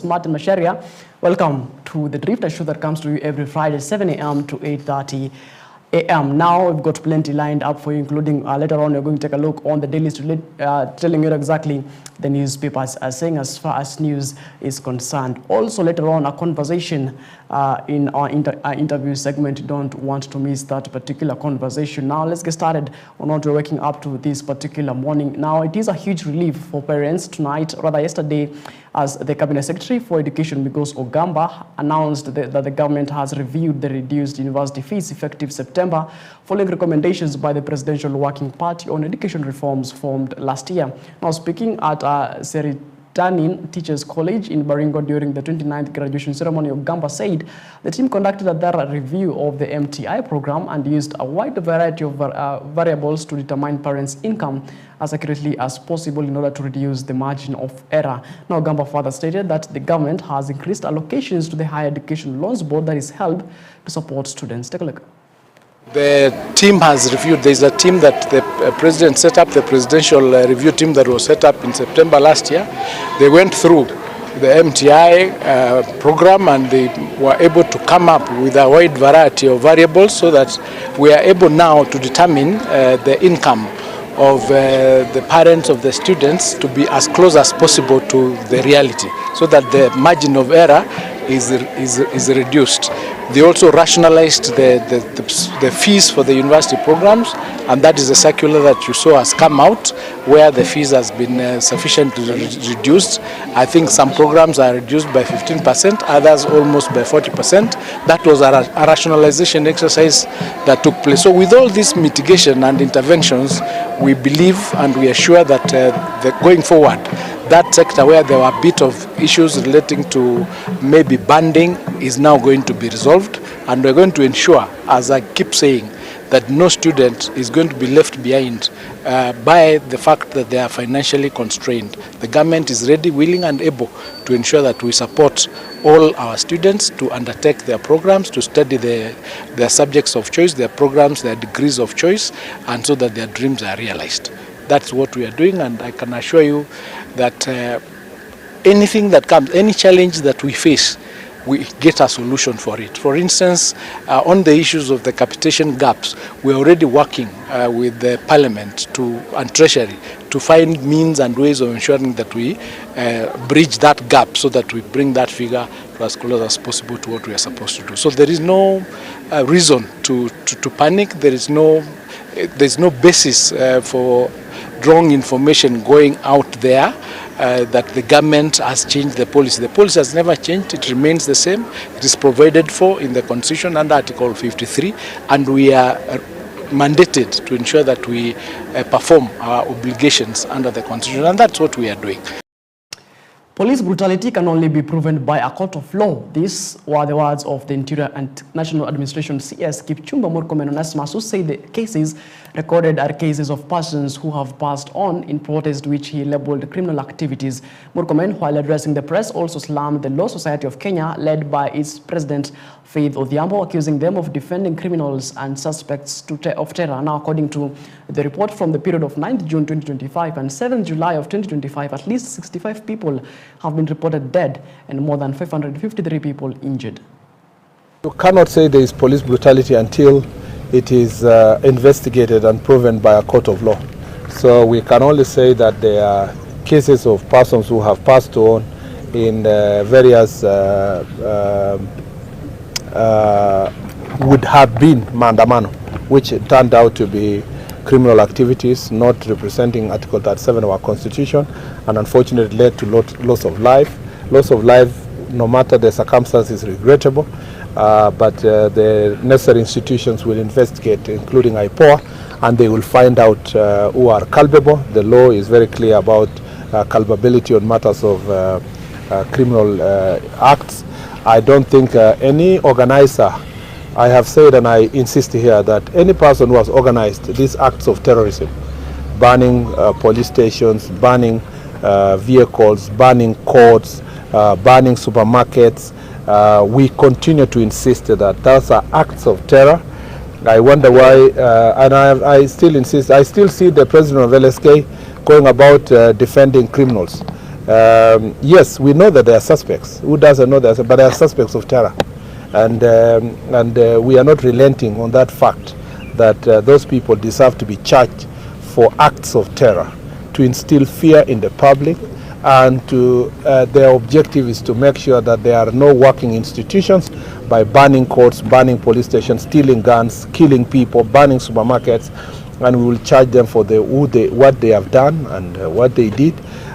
Martin Masharia, welcome to the Drifter show that comes to you every Friday 7 a.m. to 8:30 a.m. Now we've got plenty lined up for you, including later on we're going to take a look on the daily street, telling you exactly the newspapers are saying as far as news is concerned. Also later on a conversation in our interview segment. You don't want to miss that particular conversation. Now let's get started on what we're waking up to this particular morning. Now it is a huge relief for parents tonight, rather yesterday, as the Cabinet Secretary for Education, Migos Ogamba, announced that the government has reviewed the reduced university fees effective September, following recommendations by the Presidential Working Party on education reforms formed last year. Now, speaking at Seritanin Teachers College in Baringo during the 29th graduation ceremony, Ogamba said the team conducted a thorough review of the MTI program and used a wide variety of variables to determine parents' income as accurately as possible in order to reduce the margin of error. Now, Ogamba further stated that the government has increased allocations to the Higher Education Loans Board that is held to support students. Take a look. The team has reviewed. There is a team that the president set up, the presidential review team that was set up in September last year. They went through the MTI program and they were able to come up with a wide variety of variables so that we are able now to determine the income of the parents of the students to be as close as possible to the reality, so that the margin of error is reduced. They also rationalized the fees for the university programs, and that is a circular that you saw has come out where the fees has been sufficiently reduced. I think some programs are reduced by 15%, others almost by 40%. That was a rationalization exercise that took place. So with all these mitigation and interventions, we believe and we are sure that going forward, that sector where there were a bit of issues relating to maybe banding is now going to be resolved, and we're going to ensure, as I keep saying, that no student is going to be left behind by the fact that they are financially constrained. The government is ready, willing and able to ensure that we support all our students to undertake their programs, to study their subjects of choice, their programs, their degrees of choice, and so that their dreams are realized. That's what we are doing, and I can assure you that anything that comes, any challenge that we face, we get a solution for it. For instance, on the issues of the capitation gaps, we're already working with the Parliament and Treasury to find means and ways of ensuring that we bridge that gap so that we bring that figure to as close as possible to what we are supposed to do. So there is no reason to panic. There's no basis for wrong information going out there that the government has changed the policy. The policy has never changed. It remains the same. It is provided for in the Constitution under Article 53, and we are mandated to ensure that we perform our obligations under the Constitution, and that's what we are doing. Police brutality can only be proven by a court of law. These were the words of the Interior and National Administration CS Kipchumba Murkomen Onesimus, who said the cases recorded are cases of persons who have passed on in protest, which he labeled criminal activities. Murkomen, while addressing the press, also slammed the Law Society of Kenya, led by its president, Faith Odhiambo, accusing them of defending criminals and suspects of terror. Now, according to the report from the period of 9th June 2025 and 7th July of 2025, at least 65 people have been reported dead and more than 553 people injured. You cannot say there is police brutality until it is investigated and proven by a court of law. So we can only say that there are cases of persons who have passed on in various would have been mandamano, which turned out to be criminal activities not representing Article 37 of our Constitution, and unfortunately led to loss of life. Loss of life, no matter the circumstances, is regrettable, but the necessary institutions will investigate, including IPOA, and they will find out who are culpable. The law is very clear about culpability on matters of criminal acts. I don't think any organizer, I have said and I insist here that any person who has organized these acts of terrorism, burning police stations, burning vehicles, burning courts, burning supermarkets, we continue to insist that those are acts of terror. I wonder why, and I still insist, I still see the president of LSK going about defending criminals. Yes, we know that they are suspects. Who doesn't know that? But they are suspects of terror. And we are not relenting on that fact that those people deserve to be charged for acts of terror, to instill fear in the public, and to their objective is to make sure that there are no working institutions by banning courts, banning police stations, stealing guns, killing people, banning supermarkets, and we will charge them for what they have done and what they did.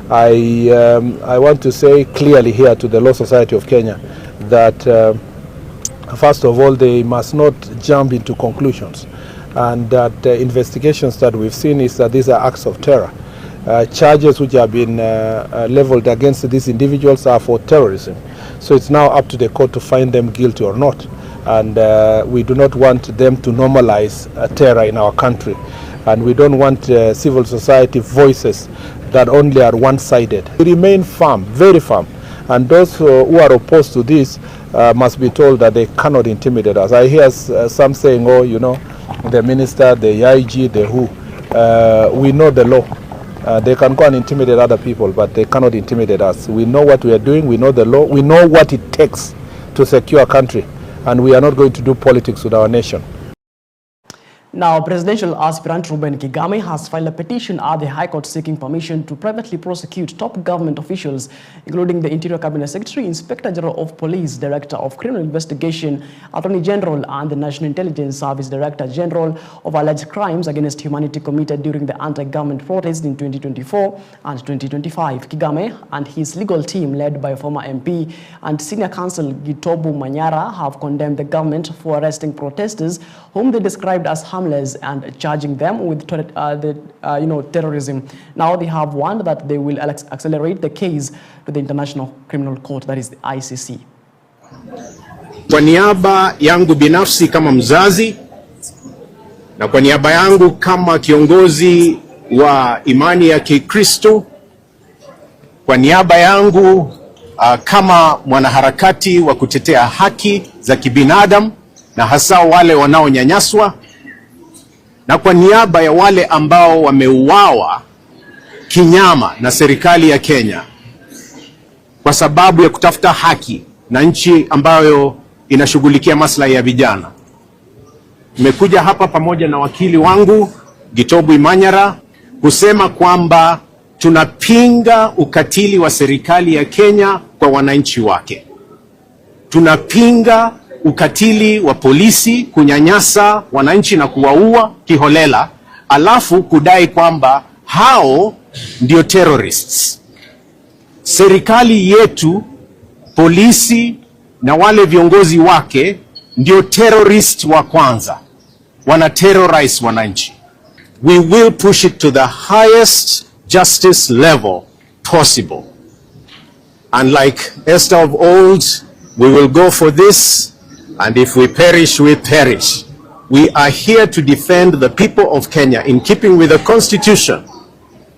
I want to say clearly here to the Law Society of Kenya that first of all, they must not jump into conclusions, and that investigations that we've seen is that these are acts of terror. Charges which have been leveled against these individuals are for terrorism. So it's now up to the court to find them guilty or not. And we do not want them to normalize terror in our country. And we don't want civil society voices that only are one-sided. We remain firm, very firm. And those who are opposed to this must be told that they cannot intimidate us. I hear some saying, oh, you know, the minister, the IG, the who. We know the law. They can go and intimidate other people, but they cannot intimidate us. We know what we are doing, we know the law, we know what it takes to secure a country, and we are not going to do politics with our nation. Now, presidential aspirant Reuben Kigame has filed a petition at the High Court seeking permission to privately prosecute top government officials, including the Interior Cabinet Secretary, Inspector General of Police, Director of Criminal Investigation, Attorney General, and the National Intelligence Service Director General of alleged crimes against humanity committed during the anti-government protests in 2024 and 2025. Kigame and his legal team, led by former MP and senior counsel Gitobu Manyara, have condemned the government for arresting protesters, whom they described as harmless, and charging them with terrorism. Now they have warned that they will accelerate the case to the International Criminal Court, that is the ICC. Kwa niaba yangu binafsi kama mzazi na kwa niaba yangu kama kiongozi wa imani ya Kikristo, kwa niaba yangu kama mwanaharakati wa kutetea haki za kibinadamu na hasa wale wanaonyanyaswa, na kwa niaba ya wale ambao wameuawa kinyama na serikali ya Kenya kwa sababu ya kutafuta haki na nchi ambayo inashughulikia maslahi ya vijana, nimekuja hapa pamoja na wakili wangu Gitobu Manyara kusema kwamba tunapinga ukatili wa serikali ya Kenya kwa wananchi wake. Tunapinga ukatili wa polisi kunyanyasa wananchi na kuwaua kiholela, alafu kudai kwamba hao ndio terrorists. Serikali yetu, polisi na wale viongozi wake ndio terrorist wa kwanza, wana terrorize wananchi. We will push it to the highest justice level possible. And like Esther of old, we will go for this. And if we perish, we perish. We are here to defend the people of Kenya in keeping with the Constitution.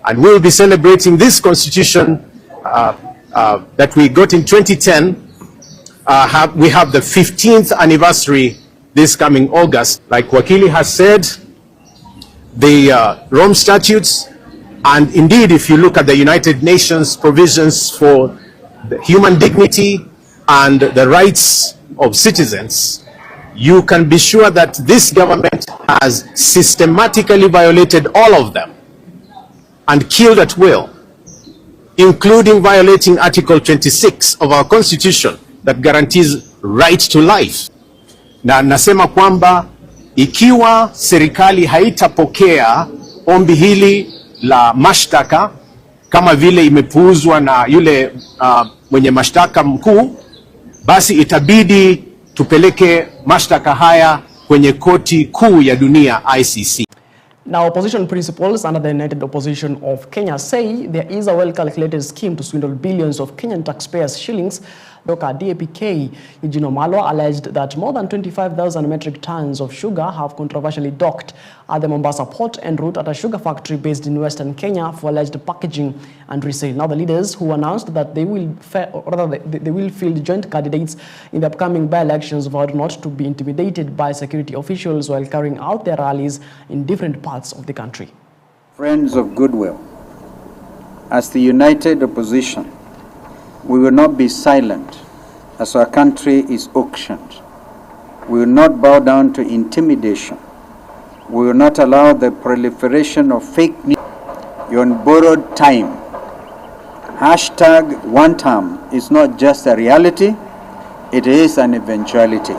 And we'll be celebrating this Constitution that we got in 2010. We have the 15th anniversary this coming August. Like Wakili has said, the Rome Statutes, and indeed if you look at the United Nations provisions for the human dignity and the rights of citizens, you can be sure that this government has systematically violated all of them and killed at will, including violating Article 26 of our Constitution that guarantees right to life. Na nasema kwamba ikiwa serikali haitapokea ombi hili la mashtaka kama vile imepuuzwa na yule mwenye mashtaka mkuu, basi itabidi tupeleke mashtaka haya kwenye koti kuu ya dunia ICC. Now, opposition principals under the United Opposition of Kenya say there is a well-calculated scheme to swindle billions of Kenyan taxpayers' shillings. Dr. DAPK Eugene Omalo alleged that more than 25,000 metric tons of sugar have controversially docked at the Mombasa port en route at a sugar factory based in Western Kenya for alleged packaging and resale. Now, the leaders who announced that they will field joint candidates in the upcoming by-elections vowed not to be intimidated by security officials while carrying out their rallies in different parts of the country. Friends of goodwill, As the united opposition, we will not be silent as our country is auctioned. We will not bow down to intimidation. We will not allow the proliferation of fake news. You're on borrowed time. Hashtag one term is not just a reality, it is an eventuality.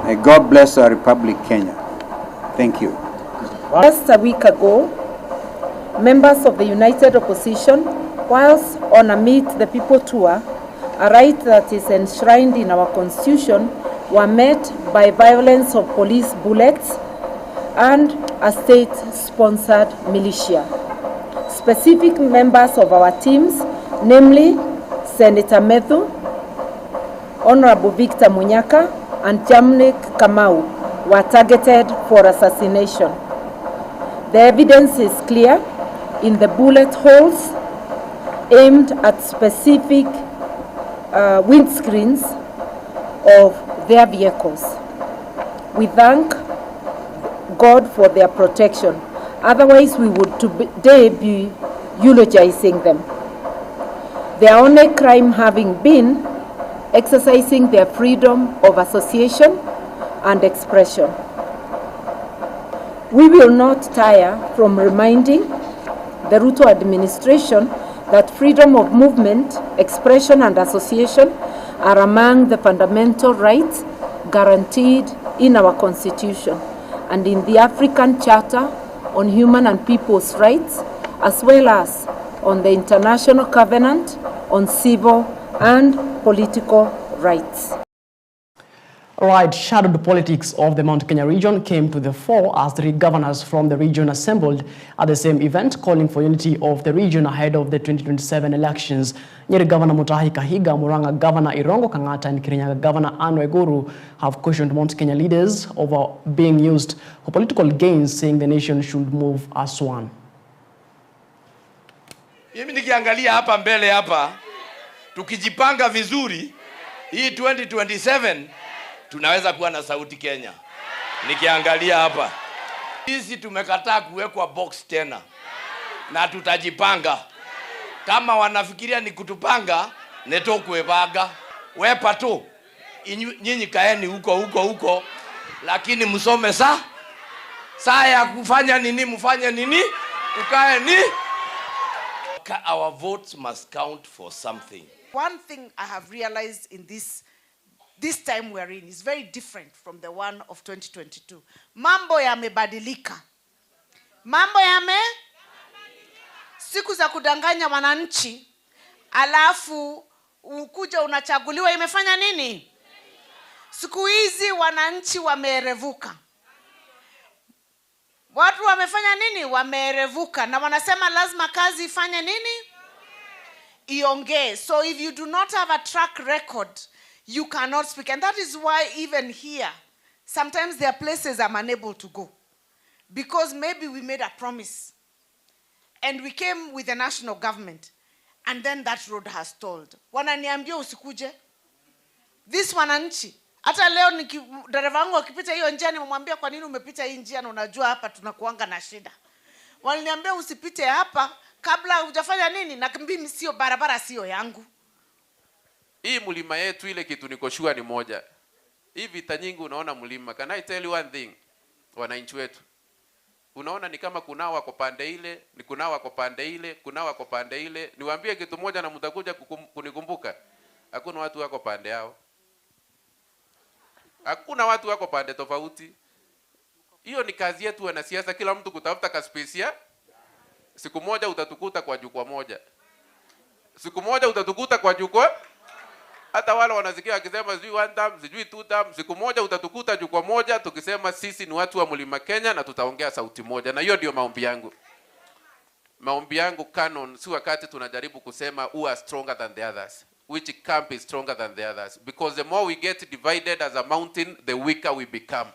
May God bless our Republic, Kenya. Thank you. Just a week ago, members of the United Opposition, whilst on a Meet the People tour, a right that is enshrined in our Constitution, were met by violence of police bullets and a state-sponsored militia. Specific members of our teams, namely Senator Methu, Honorable Victor Munyaka, and Jamnik Kamau, were targeted for assassination. The evidence is clear in the bullet holes aimed at specific windscreens of their vehicles. We thank God for their protection. Otherwise, we would today be eulogizing them. Their only crime having been exercising their freedom of association and expression. We will not tire from reminding the Ruto administration that freedom of movement, expression, and association are among the fundamental rights guaranteed in our Constitution and in the African Charter on Human and People's Rights, as well as on the International Covenant on Civil and Political Rights. Right, shadowed politics of the Mount Kenya region came to the fore as 3 governors from the region assembled at the same event, calling for unity of the region ahead of the 2027 elections. Nyeri Governor Mutahi Kahiga, Murang'a Governor Irongo Kang'ata, and Kirinyaga Governor Anne Waiguru have cautioned Mount Kenya leaders over being used for political gains, saying the nation should move as one. Mimi nikiangalia hapa mbele hapa, tukijipanga vizuri, hii 2027 tunaweza kuwa na sauti Kenya. Nikiangalia hapa, sisi tumekataa kuwekwa box tena, na tutajipanga. Kama wanafikiria ni kutupanga, neto kuebaga wepa tu, nyinyi kaeni huko, lakini msome saa ya kufanya nini, mfanye nini, tukae ni. Our votes must count for something. One thing I have realized in this time we're in is very different from the one of 2022. Mambo yamebadilika. Siku za kudanganya wananchi, alafu ukuja unachaguliwa, imefanya nini? Siku hizi wananchi wameerevuka. Watu wamefanya nini? Wameerevuka. Na wanasema lazima kazi ifanye nini? Iongee. So if you do not have a track record, you cannot speak. And that is why even here, sometimes there are places I'm unable to go. Because maybe we made a promise. And we came with the national government. And then that road has stalled. Wananiambia usikuje. This wananchi. Hata leo dereva wangu akipita hiyo njia nimemwambia kwa nini umepita hii njia na unajua hapa tunakuanga na shida. Waliniambia usipite hapa kabla hujafanya nini, na mimi sio barabara sio yangu. Hii mlima yetu ile kitu nikoshua ni moja. Hii vita nyingi unaona mlima. Can I tell you one thing? Wananchi wetu. Unaona ni kama kunao wako pande ile, ni kunao wako pande ile, kunao wako pande ile. Niwaambie kitu moja na mtakuja kunikumbuka. Hakuna watu wako pande yao. Hakuna watu wako pande tofauti. Hiyo ni kazi yetu wanasiasa, kila mtu kutafuta kaspecia. Siku moja utatukuta kwa jukwaa moja. Siku moja utatukuta kwa jukwaa. Hata wale wanasikia wakisema sijui 1 term, sijui 2 term, siku moja utatukuta jukwaa moja tukisema sisi ni watu wa Mlima Kenya na tutaongea sauti moja. Na hiyo ndio maombi yangu. Maombi yangu canon si wakati tunajaribu kusema who are stronger than the others. Which camp is stronger than the others. Because the more we get divided as a mountain, the weaker we become.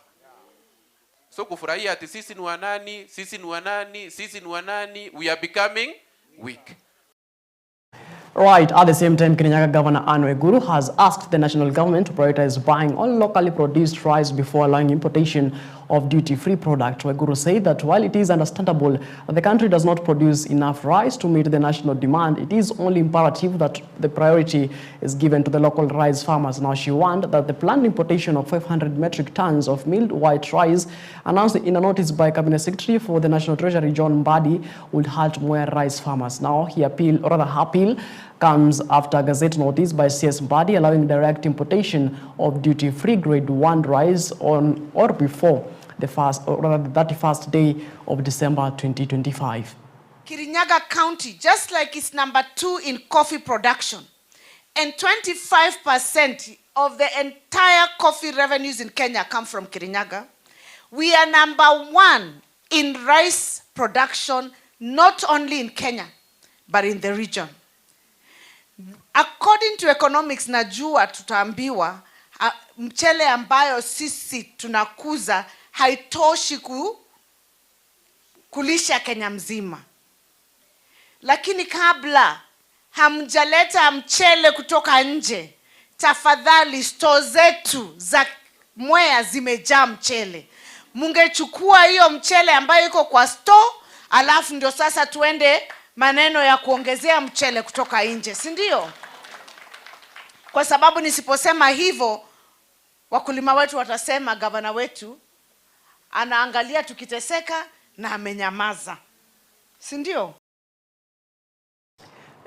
So kufurahia ati sisi ni wanani, sisi ni wanani, sisi ni wanani, we are becoming weak. Right, at the same time, Kirinyaga Governor Anne Waiguru has asked the national government to prioritize buying all locally produced rice before allowing importation of duty-free product. Waiguru said that while it is understandable that the country does not produce enough rice to meet the national demand, it is only imperative that the priority is given to the local rice farmers. Now she warned that the planned importation of 500 metric tons of milled white rice, announced in a notice by Cabinet Secretary for the National Treasury John Mbadi, would hurt more rice farmers. Now her appeal comes after a Gazette notice by CS Mbadi allowing direct importation of duty-free grade 1 rice on or before the 31st day of December 2025. Kirinyaga County, just like it's number 2 in coffee production, and 25% of the entire coffee revenues in Kenya come from Kirinyaga, we are number 1 in rice production, not only in Kenya, but in the region. According to economics, najua tutaambiwa mchele ambayo sisi tunakuza haitoshi kulisha Kenya mzima. Lakini kabla hamjaleta mchele kutoka nje, tafadhali store zetu za Mwea zimejaa mchele. Mungechukua hiyo mchele ambayo iko kwa store, alafu ndio sasa tuende maneno ya kuongezea mchele kutoka nje, si ndio? Kwa sababu nisiposema hivyo, wakulima wetu watasema gavana wetu anaangalia tukiteseka na amenyamaza, si ndio?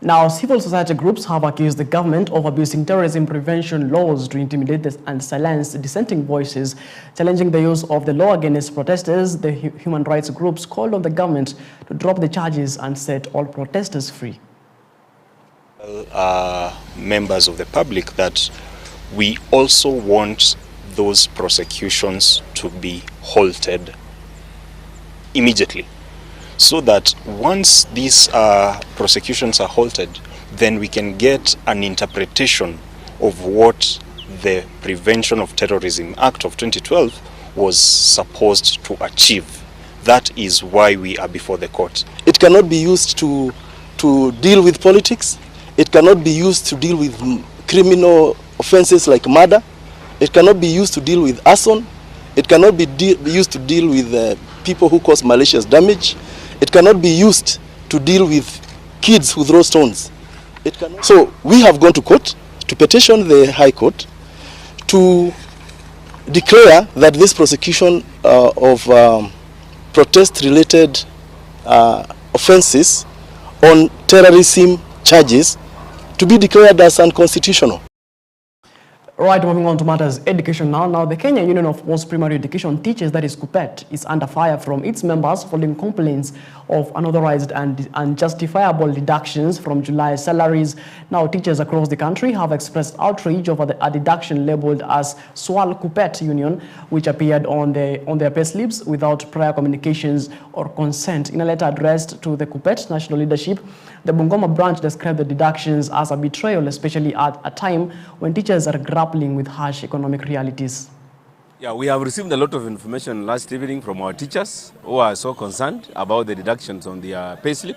Now, civil society groups have accused the government of abusing terrorism prevention laws to intimidate and silence dissenting voices, challenging the use of the law against protesters. The human rights groups called on the government to drop the charges and set all protesters free. Members of the public that we also want those prosecutions to be halted immediately, so that once these prosecutions are halted, then we can get an interpretation of what the Prevention of Terrorism Act of 2012 was supposed to achieve. That is why we are before the court. It cannot be used to deal with politics. It cannot be used to deal with criminal offenses like murder. It cannot be used to deal with arson. It cannot be used to deal with people who cause malicious damage. It cannot be used to deal with kids who throw stones. It cannot. So we have gone to court to petition the High Court to declare that this prosecution of protest-related offenses on terrorism charges to be declared as unconstitutional. Right, moving on to matters education now. Now, the Kenya Union of Post-Primary Education Teachers, that is KUPPET, is under fire from its members following complaints of unauthorized and unjustifiable deductions from July's salaries. Now, teachers across the country have expressed outrage over a deduction labeled as Swal KUPPET Union, which appeared on their payslips without prior communications or consent. In a letter addressed to the KUPPET national leadership, the Bungoma branch described the deductions as a betrayal, especially at a time when teachers are grappling with harsh economic realities. Yeah, we have received a lot of information last evening from our teachers who are so concerned about the deductions on their payslip.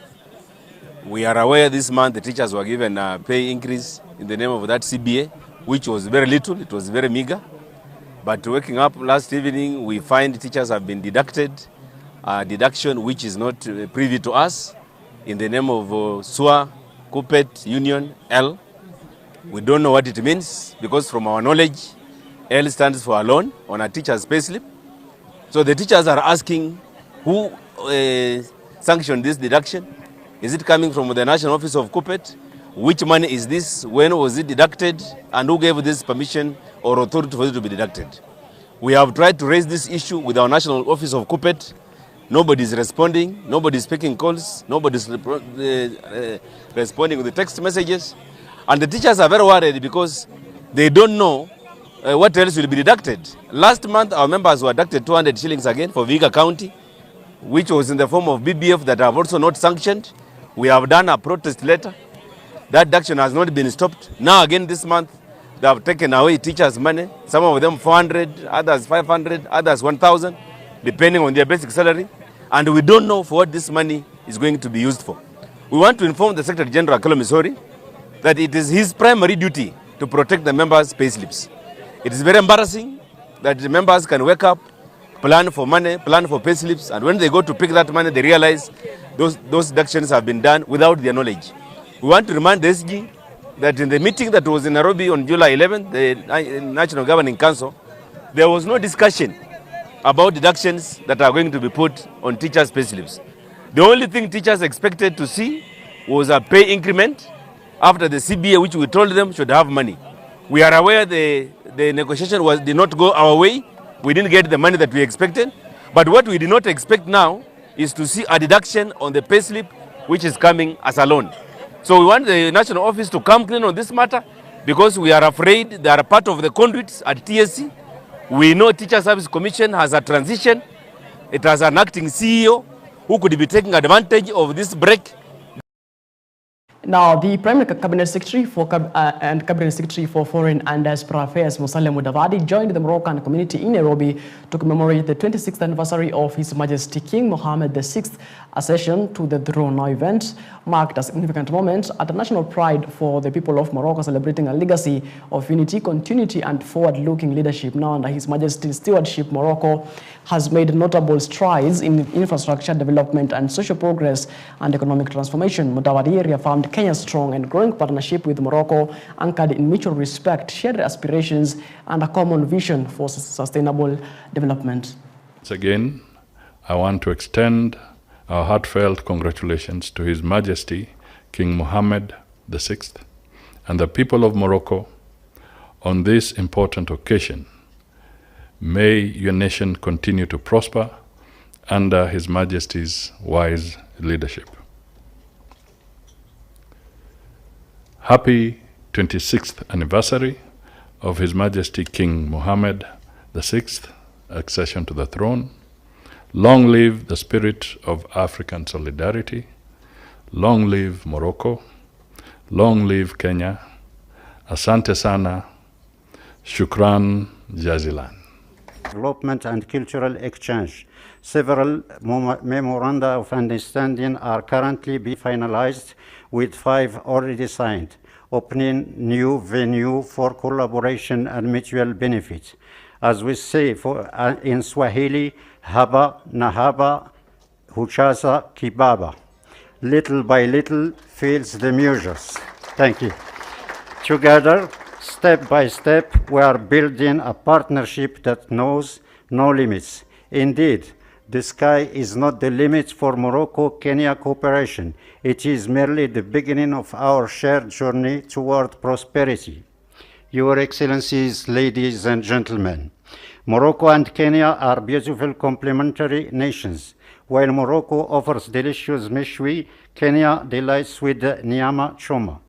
We are aware this month the teachers were given a pay increase in the name of that CBA, which was very little, it was very meager. But waking up last evening, we find teachers have been deducted a deduction which is not privy to us, in the name of SWA, KUPPET, Union, L. We don't know what it means because from our knowledge, L stands for alone on a teacher's payslip. So the teachers are asking who sanctioned this deduction. Is it coming from the National Office of KUPPET? Which money is this? When was it deducted? And who gave this permission or authority for it to be deducted? We have tried to raise this issue with our National Office of KUPPET. Nobody is responding, nobody is picking calls, nobody is responding with the text messages. And the teachers are very worried because they don't know what else will be deducted. Last month, our members were deducted 200 shillings again for Vihiga County, which was in the form of BBF that have also not sanctioned. We have done a protest letter. That deduction has not been stopped. Now again this month, they have taken away teachers' money. Some of them 400, others 500, others 1,000. Depending on their basic salary, and we don't know for what this money is going to be used for. We want to inform the Secretary General, Kalo Misori, that it is his primary duty to protect the members' payslips. It is very embarrassing that the members can wake up plan for money, plan for pay slips, and when they go to pick that money, they realize those deductions have been done without their knowledge. We want to remind the SG that in the meeting that was in Nairobi on July 11th, the National Governing Council, there was no discussion about deductions that are going to be put on teachers' pay slips. The only thing teachers expected to see was a pay increment after the CBA, which we told them should have money. We are aware the negotiation did not go our way. We didn't get the money that we expected. But what we did not expect now is to see a deduction on the pay slip, which is coming as a loan. So we want the national office to come clean on this matter, because we are afraid they are part of the conduits at TSC. We know Teacher Service Commission has a transition. It has an acting CEO who could be taking advantage of this break. Now, the Prime Cabinet Secretary for Cabinet Secretary for Foreign and Diaspora Affairs, Musalia Mudavadi, joined the Moroccan community in Nairobi to commemorate the 26th anniversary of His Majesty King Mohammed VI accession to the throne. Now, event marked a significant moment at national pride for the people of Morocco, celebrating a legacy of unity, continuity, and forward-looking leadership. Now, under His Majesty's stewardship, Morocco has made notable strides in infrastructure development and social progress and economic transformation. Mudavadi reaffirmed Kenya's strong and growing partnership with Morocco, anchored in mutual respect, shared aspirations, and a common vision for sustainable development. Once again, I want to extend our heartfelt congratulations to His Majesty King Mohammed VI and the people of Morocco on this important occasion. May your nation continue to prosper under His Majesty's wise leadership. Happy 26th anniversary of His Majesty King Mohammed VI accession to the throne. Long live the spirit of African solidarity. Long live Morocco. Long live Kenya. Asante sana. Shukran jazilan. Development and cultural exchange. Several memoranda of understanding are currently being finalized, with 5 already signed, opening new venue for collaboration and mutual benefit. As we say in Swahili, haba na haba huchasa kibaba. Little by little fills the measures. Thank you. Together, step by step, we are building a partnership that knows no limits. Indeed, the sky is not the limit for Morocco-Kenya cooperation. It is merely the beginning of our shared journey toward prosperity. Your Excellencies, ladies and gentlemen, Morocco and Kenya are beautiful complementary nations. While Morocco offers delicious meshwi, Kenya delights with the nyama choma.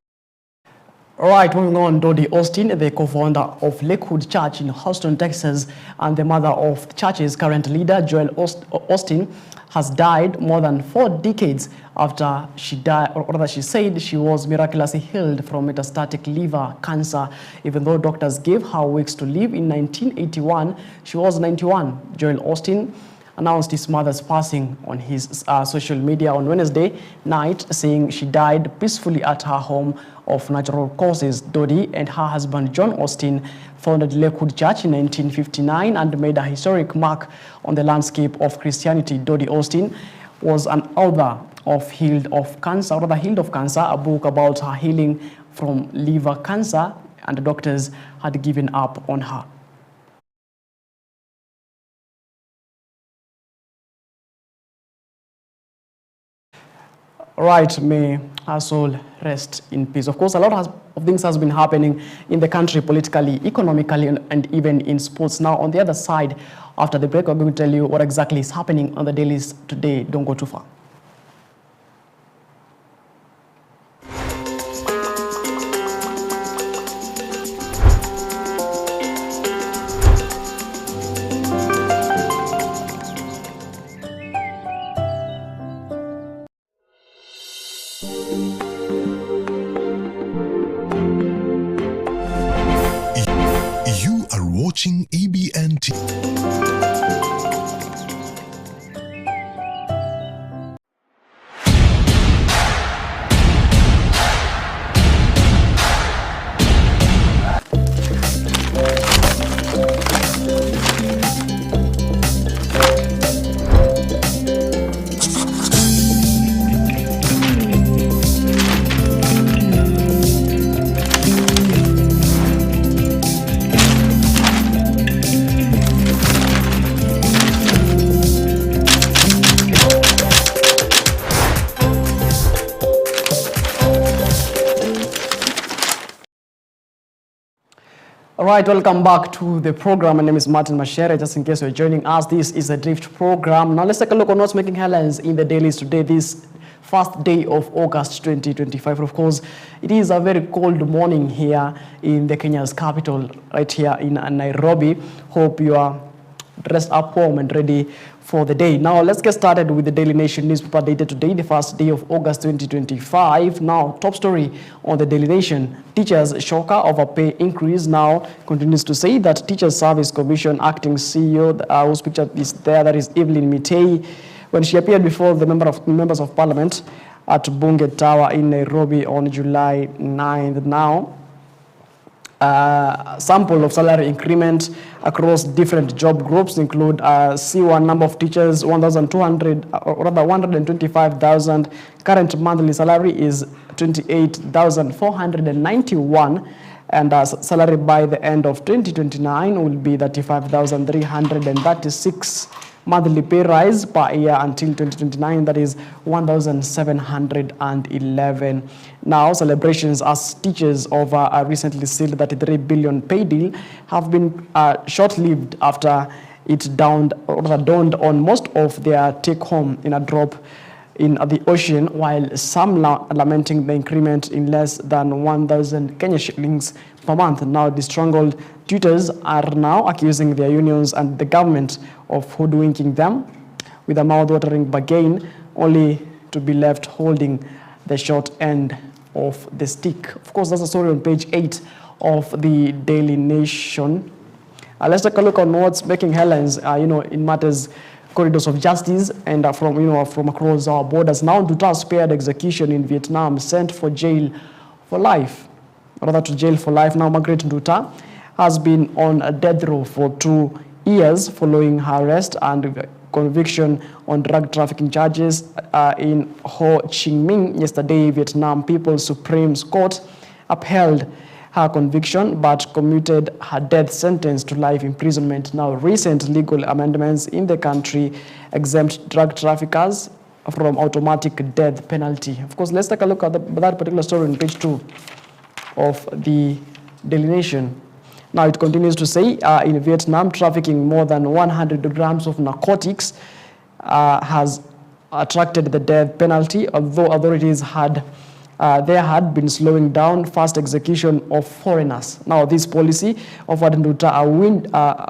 All right, moving on, Dodi Austin, the co-founder of Lakewood Church in Houston, Texas, and the mother of the church's current leader, Joel Austin, has died more than 4 decades after she died, or rather she said she was miraculously healed from metastatic liver cancer. Even though doctors gave her weeks to live in 1981, she was 91. Joel Austin announced his mother's passing on his social media on Wednesday night, saying she died peacefully at her home of natural causes. Dodi and her husband John Austin founded Lakewood Church in 1959 and made a historic mark on the landscape of Christianity. Dodi Austin was an author of Healed of Cancer, a book about her healing from liver cancer, and the doctors had given up on her. Right, may her soul rest in peace. Of course, a lot of things has been happening in the country, politically, economically, and even in sports. Now, on the other side, after the break, we're going to tell you what exactly is happening on the dailies today. Don't go too far. You are watching EBN TV. All right, welcome back to the program. My name is Martin Mashere. Just in case you're joining us, this is a Drift program. Now let's take a look on what's making headlines in the dailies today, this first day of August 2025. Of course, it is a very cold morning here in the Kenya's capital, right here in Nairobi. Hope you are dressed up warm and ready for the day. Now, let's get started with the Daily Nation newspaper dated today, the first day of August 2025. Now, top story on the Daily Nation. Teachers shocker of a pay increase now continues to say that Teachers Service Commission acting CEO, whose picture is there, that is Evelyn Mitei, when she appeared before the members of Parliament at Bunge Tower in Nairobi on July 9th. Now, sample of salary increment across different job groups include C1 number of teachers 1,200 or rather 125,000. Current monthly salary is 28,491, and salary by the end of 2029 will be 35,336. Monthly pay rise per year until 2029, that is 1,711. Now, celebrations as teachers of a recently sealed 33 billion pay deal have been short-lived after it dawned on most of their take-home in a drop in the ocean, while some lamenting the increment in less than 1,000 Kenya shillings per month. Now, the strangled tutors are now accusing their unions and the government of hoodwinking them with a mouth-watering bargain, only to be left holding the short end of the stick. Of course, that's a story on page 8 of the Daily Nation. Let's take a look on what's making headlines, in matters corridors of justice and from across our borders. Now, Nduta spared execution in Vietnam, sent for jail for life, rather to jail for life. Now, Margaret Nduta has been on a death row for 2 years following her arrest and conviction on drug trafficking charges in Ho Chi Minh. Yesterday, Vietnam People's Supreme Court upheld her conviction but commuted her death sentence to life imprisonment. Now, recent legal amendments in the country exempt drug traffickers from automatic death penalty. Of course, let's take a look at that particular story on page 2 of the Daily Nation. Now, it continues to say, in Vietnam, trafficking more than 100 grams of narcotics has attracted the death penalty, although authorities had been slowing down fast execution of foreigners. Now, this policy offered Nduta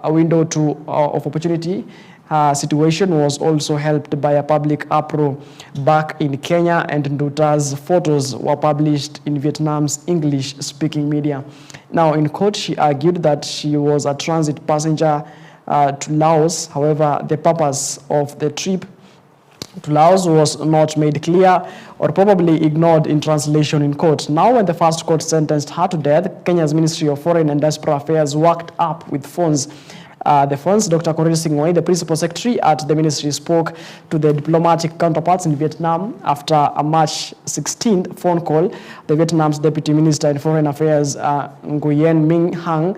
a window of opportunity. Her situation was also helped by a public uproar back in Kenya, and Nduta's photos were published in Vietnam's English-speaking media. Now, in court, she argued that she was a transit passenger to Laos. However, the purpose of the trip to Laos was not made clear or probably ignored in translation in court. Now, when the first court sentenced her to death, Kenya's Ministry of Foreign and Diaspora Affairs worked up with funds. Dr. Korir Singwai, the principal secretary at the ministry, spoke to the diplomatic counterparts in Vietnam after a March 16th phone call. The Vietnam's Deputy Minister in Foreign Affairs, Nguyen Minh Hang,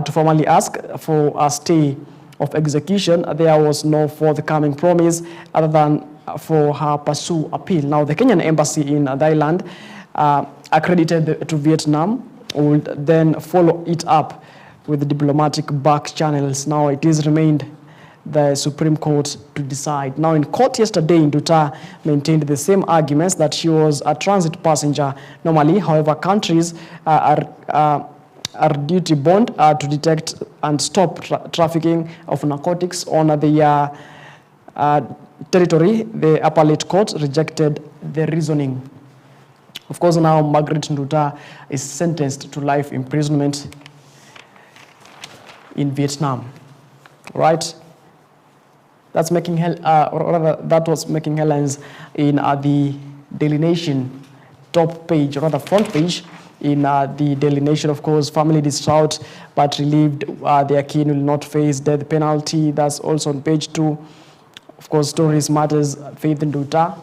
to formally ask for a stay of execution. There was no forthcoming promise other than for her pursue appeal. Now, the Kenyan embassy in Thailand, accredited to Vietnam, would then follow it up with the diplomatic back channels. Now, it is remained the Supreme Court to decide. Now, in court yesterday, Nduta maintained the same arguments that she was a transit passenger. Normally, however, countries are duty bound to detect and stop trafficking of narcotics on their territory. The appellate court rejected the reasoning. Of course, now Margaret Nduta is sentenced to life imprisonment in Vietnam. Right? That was making headlines in the Daily Nation top page, or rather front page. In the Daily Nation, of course, family distraught but relieved their kin will not face death penalty. That's also on page 2. Of course, stories matters, Faith Nduta,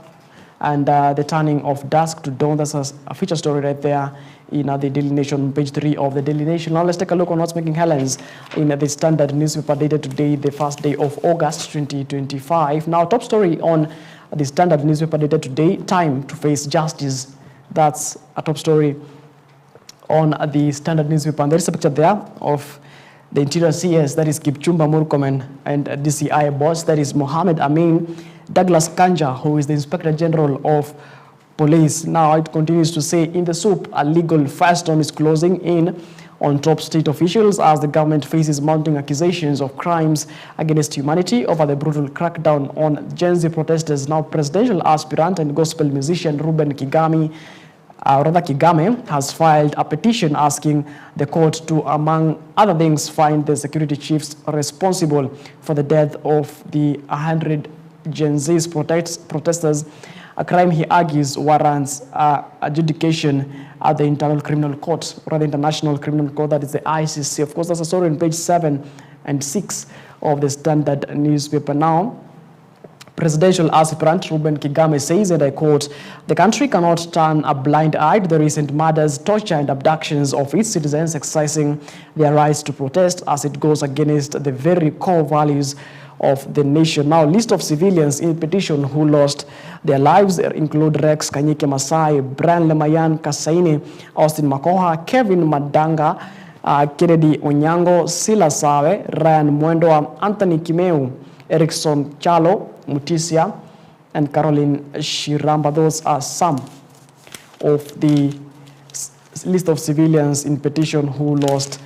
and the turning of dusk to dawn. That's a feature story right there in the Daily Nation, page 3 of the Daily Nation. Now let's take a look on what's making headlines in the Standard newspaper dated today, the first day of August 2025. Now, top story on the Standard newspaper dated today, time to face justice. That's a top story on the Standard newspaper. And there is a picture there of the Interior CS, that is Kipchumba Murkomen, and DCI boss, that is Mohammed Amin, Douglas Kanja, who is the Inspector General of Police. Now it continues to say, in the soup, a legal firestorm is closing in on top state officials as the government faces mounting accusations of crimes against humanity over the brutal crackdown on Gen Z protesters. Now presidential aspirant and gospel musician Ruben Kigame has filed a petition asking the court to, among other things, find the security chiefs responsible for the death of the 100 Gen Z protesters, a crime he argues warrants adjudication at the International Criminal Court, or the International Criminal Court, that is the ICC. Of course, that's a story on page 7 and 6 of the Standard newspaper. Now, presidential aspirant Ruben Kigame says, and I quote, "The country cannot turn a blind eye to the recent murders, torture and abductions of its citizens exercising their rights to protest as it goes against the very core values of the nation." Now, list of civilians in petition who lost their lives include Rex Kanyike Masai, Brian Lemayan Kasaine, Austin Makoha, Kevin Madanga, Kennedy Onyango, Sila Sawe, Ryan Mwendwa, Anthony Kimeu, Erickson Chalo, Mutisia, and Caroline Shiramba. Those are some of the list of civilians in petition who lost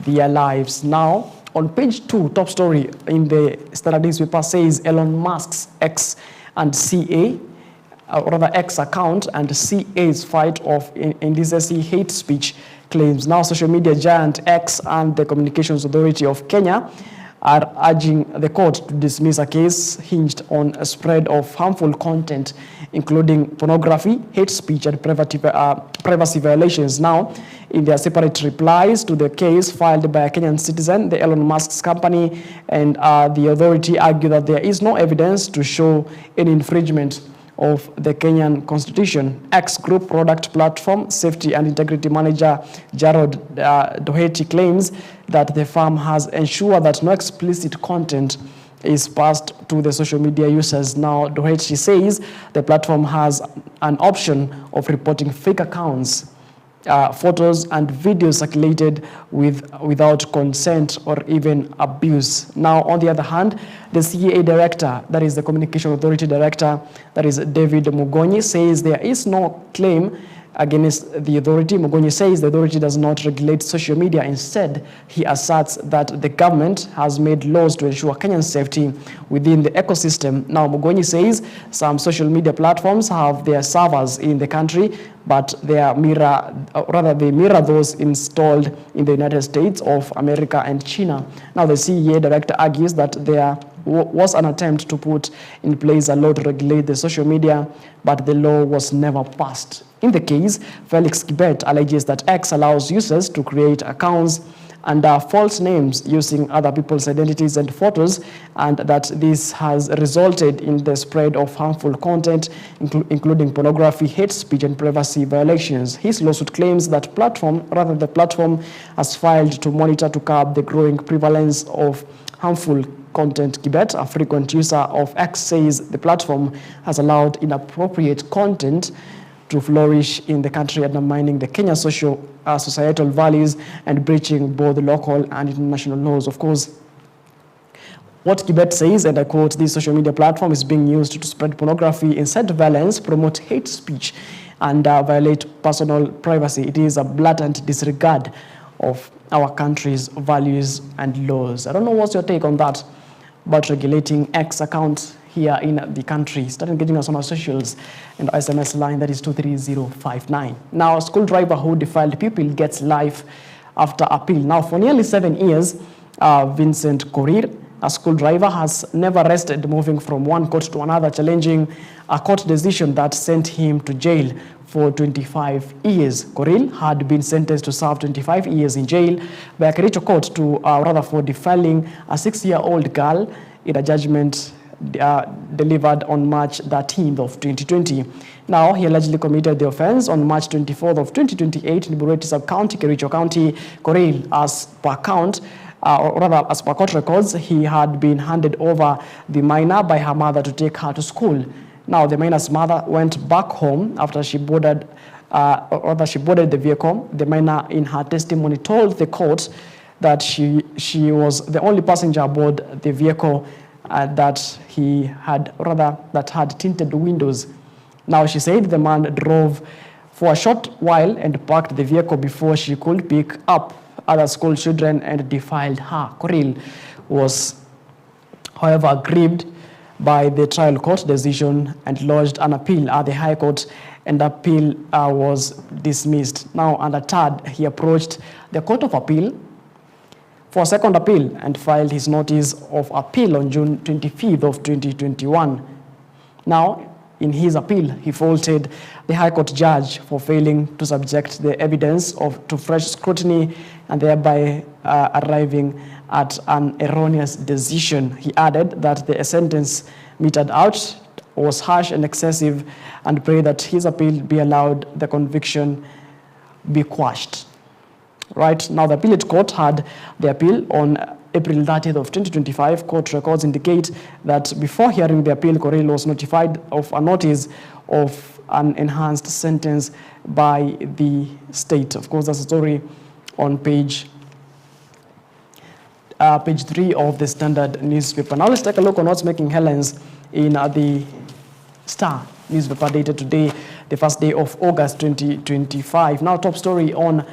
their lives. Now, on page 2, top story in the Standard newspaper says Elon Musk's X and CA, or rather X account and CA's fight of indecency hate speech claims. Now, social media giant X and the Communications Authority of Kenya are urging the court to dismiss a case hinged on a spread of harmful content, including pornography, hate speech, and privacy violations. Now, in their separate replies to the case filed by a Kenyan citizen, the Elon Musk's company and the authority argue that there is no evidence to show any infringement of the Kenyan Constitution. X Group Product Platform Safety and Integrity Manager Jarrod Doherty claims that the firm has ensured that no explicit content is passed to the social media users. Now, Doherty says the platform has an option of reporting fake accounts, photos and videos circulated without consent or even abuse. Now, on the other hand, the CA director, that is the Communication Authority director, that is David Mugonyi, says there is no claim against the authority. Mugonyi says the authority does not regulate social media. Instead, he asserts that the government has made laws to ensure Kenyan safety within the ecosystem. Now, Mugonyi says some social media platforms have their servers in the country, but they mirror those installed in the United States of America and China. Now, the CEA director argues that there was an attempt to put in place a law to regulate the social media, but the law was never passed. In the case, Felix Kibet alleges that X allows users to create accounts under false names using other people's identities and photos, and that this has resulted in the spread of harmful content, including pornography, hate speech, and privacy violations. His lawsuit claims that the platform has failed to monitor to curb the growing prevalence of harmful content. Kibet, a frequent user of X, says the platform has allowed inappropriate content to flourish in the country, undermining the Kenya societal values and breaching both local and international laws. Of course, what Kibet says, and I quote, "This social media platform is being used to spread pornography, incite violence, promote hate speech, and violate personal privacy. It is a blatant disregard of our country's values and laws." I don't know what's your take on that, about regulating X accounts here in the country. Start engaging us on our socials and SMS line, that is 23059. Now, a school driver who defiled pupil gets life after appeal. Now, for nearly 7 years, Vincent Korir, a school driver, has never rested, moving from one court to another, challenging a court decision that sent him to jail for 25 years. Korir had been sentenced to serve 25 years in jail by a Kericho court for defiling a 6-year-old girl in a judgment delivered on March 13th of 2020. Now, he allegedly committed the offense on March 24th of 2028 in Bureti Sub-County, Kericho County. Korir, as per court records, he had been handed over the minor by her mother to take her to school. Now, the minor's mother went back home after she boarded or rather she boarded the vehicle. The minor in her testimony told the court that she was the only passenger aboard the vehicle that had tinted windows. Now she said the man drove for a short while and parked the vehicle before she could pick up other school children and defiled her. Koril was, however, aggrieved by the trial court decision and lodged an appeal at the High Court, and the appeal was dismissed. Now, undeterred, he approached the Court of Appeal for a second appeal and filed his notice of appeal on June 25th of 2021. Now, in his appeal, he faulted the High Court judge for failing to subject the evidence to fresh scrutiny and thereby arriving at an erroneous decision. He added that the sentence meted out was harsh and excessive and prayed that his appeal be allowed, the conviction be quashed. Right now, the appellate court had the appeal on April 30th of 2025. Court records indicate that before hearing the appeal, Koril was notified of a notice of an enhanced sentence by the state. Of course, that's a story on page 3 of the Standard newspaper. Now let's take a look on what's making headlines in the Star newspaper dated today, the first day of August 2025. Now, top story on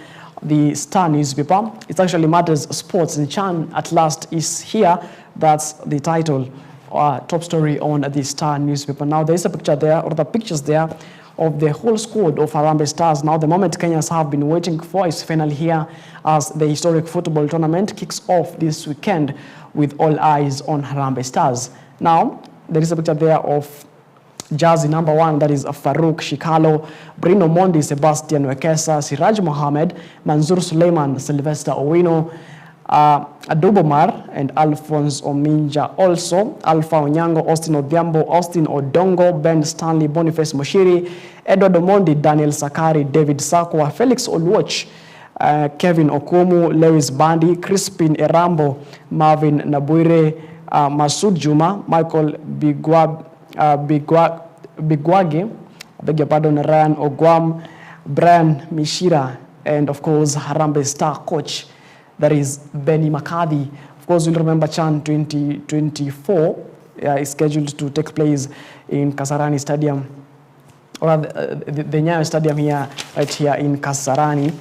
the Star newspaper. It actually matters sports, and Chan at last is here. That's the title. Top story on the Star newspaper. Now there is a picture there, or the pictures there, of the whole squad of Harambee Stars. Now the moment Kenyans have been waiting for is finally here, as the historic football tournament kicks off this weekend with all eyes on Harambee Stars. Now there is a picture there of Jersey number 1, that is Farouk Shikalo, Bruno Mondi, Sebastian Wekesa, Siraj Mohamed, Manzur Suleiman, Sylvester Owino, Adobomar, and Alphonse Ominja. Also, Alpha Onyango, Austin Odhiambo, Austin Odongo, Ben Stanley, Boniface Moshiri, Edward Omondi, Daniel Sakari, David Sakwa, Felix Oluoch, Kevin Okumu, Lewis Bandi, Crispin Erambo, Marvin Nabuire, Masoud Juma, Michael Bigwage, I beg your pardon, Ryan Ogwam, Brian Mishira, and of course Harambee Star coach, that is Benny McCarthy. Of course, you'll remember Chan 2024 is scheduled to take place in Kasarani Stadium, or the Nyayo Stadium here, right here in Kasarani.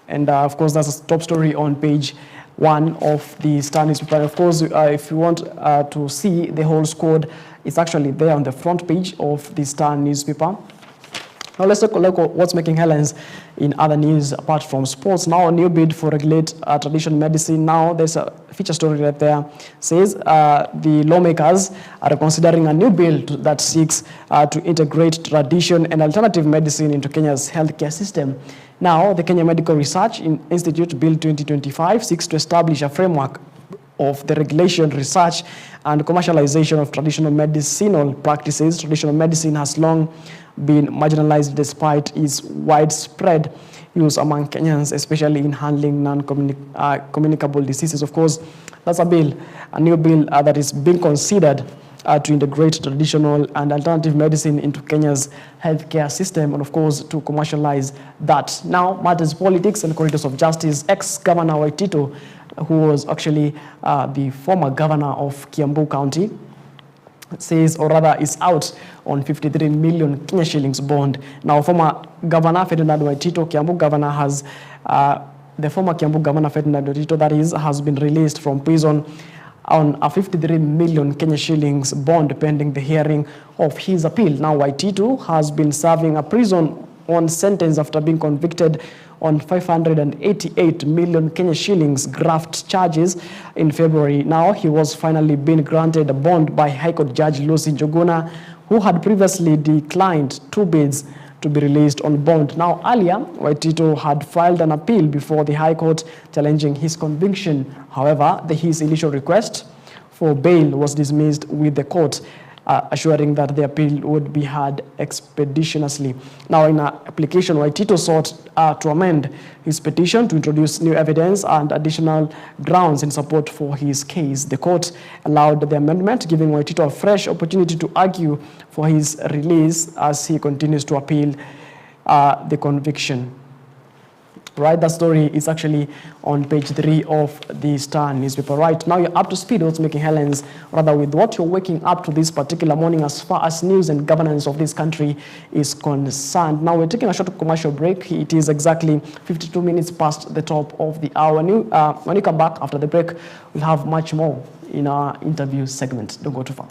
And of course, that's a top story on page 1 of the Star newspaper. Of course, if you want to see the whole squad, it's actually there on the front page of the Star newspaper. Now let's take a look at what's making headlines in other news apart from sports. Now a new bid for regulate traditional medicine. Now there's a feature story right there. Says the lawmakers are considering a new bill that seeks to integrate tradition and alternative medicine into Kenya's healthcare system. Now the Kenya Medical Research Institute Bill 2025 seeks to establish a framework of the regulation, research, and commercialization of traditional medicinal practices. Traditional medicine has long been marginalized despite its widespread use among Kenyans, especially in handling non-communicable diseases. Of course, that's a new bill that is being considered to integrate traditional and alternative medicine into Kenya's healthcare system, and of course to commercialize that. Now matters politics and corridors of justice. Ex-Governor Waitito, who was actually the former governor of Kiambu County, says, or rather is out on 53 million Kenya shillings bond. Now former Governor Ferdinand Waitito, Kiambu Governor, has the former Kiambu Governor Ferdinand Waitito, that is, has been released from prison on a 53 million Kenya shillings bond pending the hearing of his appeal. Now Waitito has been serving a prison on sentence after being convicted on 588 million Kenya shillings graft charges in February. Now he was finally being granted a bond by High Court Judge Lucy Njuguna, who had previously declined 2 bids to be released on bond. Now earlier, Waitito had filed an appeal before the High Court challenging his conviction. However, his initial request for bail was dismissed, with the court assuring that the appeal would be heard expeditiously. Now, in an application, Waitito sought to amend his petition to introduce new evidence and additional grounds in support for his case. The court allowed the amendment, giving Waitito a fresh opportunity to argue for his release as he continues to appeal the conviction. Right, that story is actually on page 3 of the Star newspaper. Right, now you're up to speed what's making headlines, rather with what you're waking up to this particular morning as far as news and governance of this country is concerned. Now we're taking a short commercial break. It is exactly 52 minutes past the top of the hour. When you come back after the break, we'll have much more in our interview segment. Don't go too far.